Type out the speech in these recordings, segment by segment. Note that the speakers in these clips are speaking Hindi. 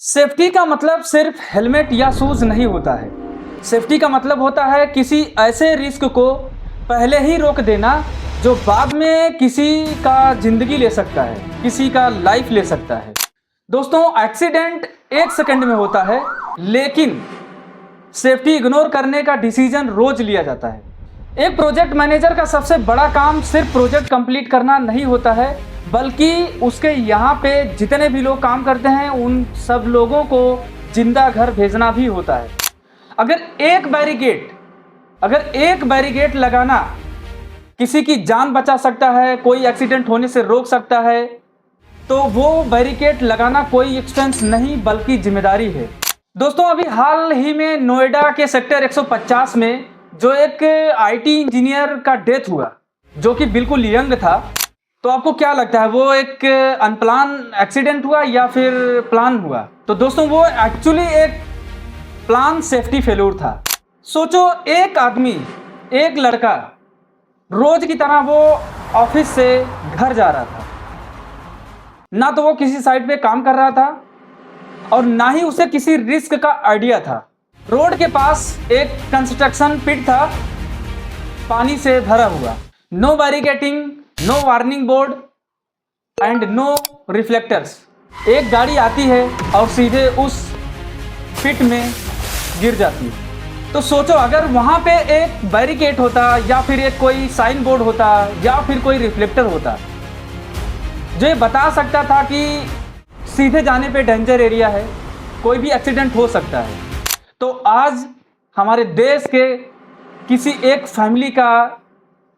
सेफ्टी का मतलब सिर्फ हेलमेट या शूज नहीं होता है। सेफ्टी का मतलब होता है किसी ऐसे रिस्क को पहले ही रोक देना जो बाद में किसी का जिंदगी ले सकता है, किसी का लाइफ ले सकता है। दोस्तों, एक्सीडेंट 1 सेकंड में होता है, लेकिन सेफ्टी इग्नोर करने का डिसीजन रोज लिया जाता है। एक प्रोजेक्ट मैनेजर का सबसे बड़ा काम सिर्फ प्रोजेक्ट कंप्लीट करना नहीं होता है, बल्कि उसके यहाँ पे जितने भी लोग काम करते हैं उन सब लोगों को जिंदा घर भेजना भी होता है। अगर एक बैरिकेड लगाना किसी की जान बचा सकता है, कोई एक्सीडेंट होने से रोक सकता है, तो वो बैरिकेड लगाना कोई एक्सपेंस नहीं बल्कि जिम्मेदारी है। दोस्तों, अभी हाल ही में नोएडा के सेक्टर 150 में जो एक आईटी इंजीनियर का डेथ हुआ, जो कि बिल्कुल यंग था, तो आपको क्या लगता है वो एक अनप्लान एक्सीडेंट हुआ या फिर प्लान हुआ? तो दोस्तों, वो एक्चुअली एक प्लान सेफ्टी फेल्योर था। सोचो, एक आदमी, एक लड़का रोज की तरह वो ऑफिस से घर जा रहा था, ना तो वो किसी साइट पे काम कर रहा था और ना ही उसे किसी रिस्क का आइडिया था। रोड के पास एक कंस्ट्रक्शन पिट था, पानी से भरा हुआ, no barricading, no warning board and no reflectors. एक गाड़ी आती है और सीधे उस पिट में गिर जाती है। तो सोचो, अगर वहां पे एक बैरिकेड होता या फिर एक कोई साइन बोर्ड होता या फिर कोई रिफ्लेक्टर होता जो ये बता सकता था कि सीधे जाने पे डेंजर एरिया है, कोई भी एक्सीडेंट हो सकता है, तो आज हमारे देश के किसी एक फैमिली का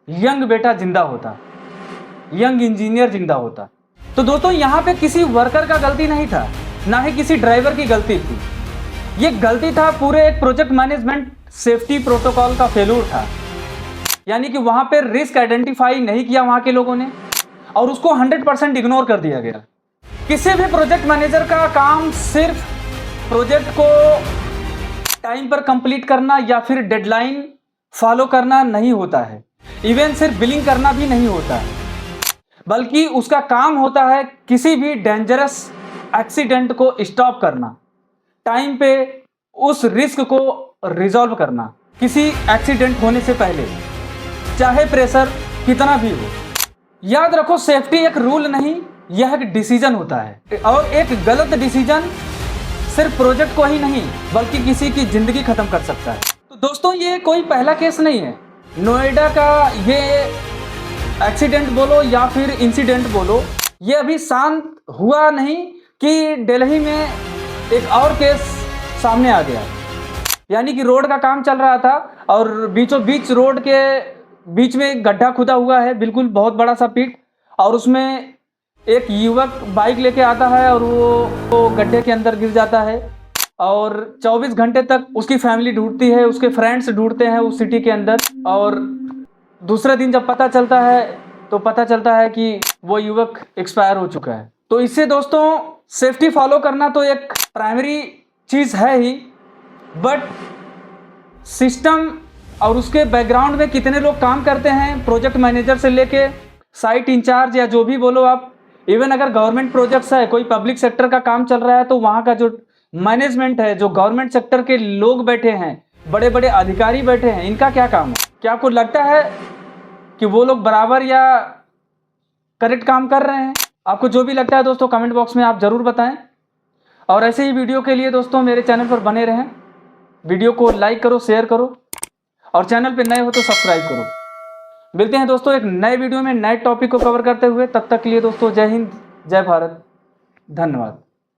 यंग बेटा जिंदा होता, यंग इंजीनियर जिंदा होता। तो दोस्तों, यहाँ पे किसी वर्कर का गलती नहीं था, ना ही किसी ड्राइवर की गलती थी। ये गलती था पूरे एक प्रोजेक्ट मैनेजमेंट सेफ्टी प्रोटोकॉल का फेल्योर था। यानी कि वहाँ पे रिस्क आइडेंटिफाई नहीं किया वहाँ के लोगों ने और उसको 100% इग्नोर कर दिया गया। किसी भी प्रोजेक्ट मैनेजर का काम सिर्फ प्रोजेक्ट को टाइम पर कंप्लीट करना या फिर डेडलाइन फॉलो करना नहीं होता है, इवन सिर्फ बिलिंग करना भी नहीं होता है, बल्कि उसका काम होता है किसी भी डेंजरस एक्सीडेंट को स्टॉप करना, टाइम पे उस रिस्क को रिजॉल्व करना किसी एक्सीडेंट होने से पहले, चाहे प्रेशर कितना भी हो। याद रखो, सेफ्टी एक रूल नहीं, यह एक डिसीजन होता है, और एक गलत डिसीजन सिर्फ प्रोजेक्ट को ही नहीं बल्कि किसी की जिंदगी खत्म कर सकता है। तो दोस्तों, ये कोई पहला केस नहीं है। नोएडा का ये एक्सीडेंट बोलो या फिर इंसिडेंट बोलो, ये अभी शांत हुआ नहीं कि दिल्ली में एक और केस सामने आ गया। यानी कि रोड का काम चल रहा था और बीचों बीच रोड के बीच में एक गड्ढा खुदा हुआ है, बिल्कुल बहुत बड़ा सा पिट, और उसमें एक युवक बाइक लेके आता है और वो गड्ढे के अंदर गिर जाता है और 24 घंटे तक उसकी फैमिली ढूंढती है, उसके फ्रेंड्स ढूंढते हैं उस सिटी के अंदर, और दूसरे दिन जब पता चलता है तो पता चलता है कि वो युवक एक्सपायर हो चुका है। तो इससे दोस्तों, सेफ्टी फॉलो करना तो एक प्राइमरी चीज़ है ही, बट सिस्टम और उसके बैकग्राउंड में कितने लोग काम करते हैं, प्रोजेक्ट मैनेजर से लेके साइट इंचार्ज या जो भी बोलो आप, इवन अगर गवर्नमेंट प्रोजेक्ट्स है, कोई पब्लिक सेक्टर का काम चल रहा है, तो वहाँ का जो मैनेजमेंट है, जो गवर्नमेंट सेक्टर के लोग बैठे हैं, बड़े बड़े अधिकारी बैठे हैं, इनका क्या काम है? क्या आपको लगता है कि वो लोग बराबर या करेक्ट काम कर रहे हैं? आपको जो भी लगता है दोस्तों, कमेंट बॉक्स में आप ज़रूर बताएं। और ऐसे ही वीडियो के लिए दोस्तों मेरे चैनल पर बने रहें। वीडियो को लाइक करो, शेयर करो, और चैनल पे नए हो तो सब्सक्राइब करो। मिलते हैं दोस्तों एक नए वीडियो में नए टॉपिक को कवर करते हुए। तब तक के लिए दोस्तों, जय हिंद, जय भारत, धन्यवाद।